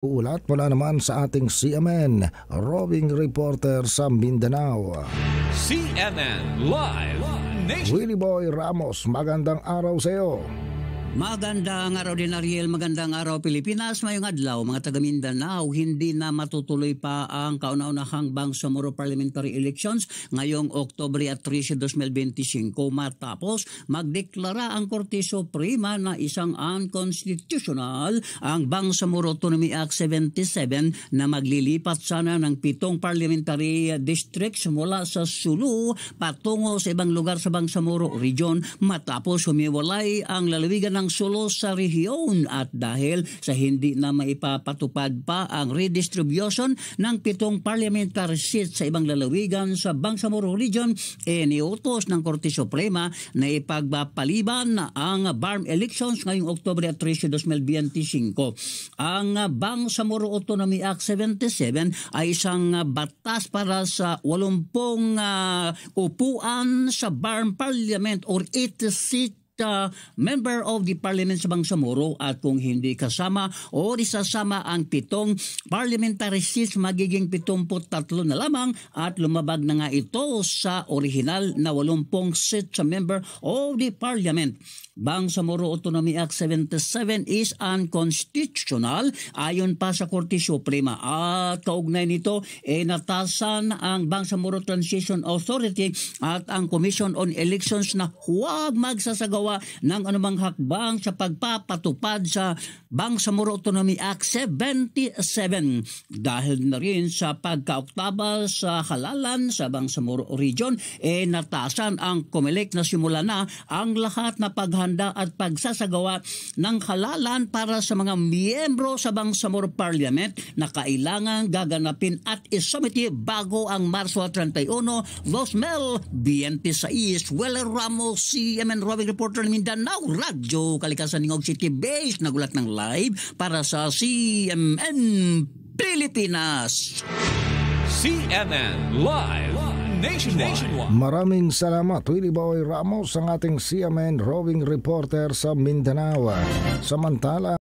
Ulat mula naman sa ating CMN, roving reporter sa Mindanao. CNN Live Nation. Willie Boy Ramos, magandang araw sa iyo. Magandang araw din Ariel, magandang araw Pilipinas, mayong adlaw mga taga Mindanao. Hindi na matutuloy pa ang kauna-unahang Bangsamoro Parliamentary Elections ngayong Oktubre at 13, 2025 matapos magdeklara ang Korte Suprema na isang unconstitutional ang Bangsamoro Autonomy Act 77 na maglilipat sana ng 7 parliamentary districts mula sa Sulu patungo sa ibang lugar sa Bangsamoro Region matapos humiwalay ang lalawigan ng Sulu sa rehiyon at dahil sa hindi na maipapatupad pa ang redistribution ng 7 parliamentary seats sa ibang lalawigan sa Bangsamoro Region, iniutos ng Korte Suprema na ipagpapaliban ang BARM elections ngayong Oktubre at 13, 2025. Ang Bangsamoro Autonomy Act 77 ay isang batas para sa 80 upuan sa BARM Parliament or 8 seats member of the parliament sa Bangsamoro at kung hindi kasama o isasama ang 7 parliamentary seats magiging 73 na lamang at lumabag na nga ito sa original na 80 seats sa member of the parliament. Bangsamoro Autonomy Act 77 is unconstitutional ayon pa sa Korte Suprema at kaugnay nito natasan ang Bangsamoro Transition Authority at ang Commission on Elections na huwag magsasagawa ng anumang hakbang sa pagpapatupad sa Bangsamoro Autonomy Act 77 dahil na rin sa pagkaoktaba sa halalan sa Bangsamoro Region natasan ang COMELEC na simula na ang lahat na paghanda at pagsasagawa ng halalan para sa mga miyembro sa Bangsamoro Parliament na kailangan gaganapin at isumiti bago ang Marso 31, 2026. Weller Ramos, CMN Roving Reporter ng Mindanao, Radyo Kalikasan Ningog City Base, nagulat ng live para sa CMN Pilipinas. CNN Live Nationwide. Maraming salamat Willie Boy Ramos, ang ating CMN roving reporter sa Mindanao. Samantala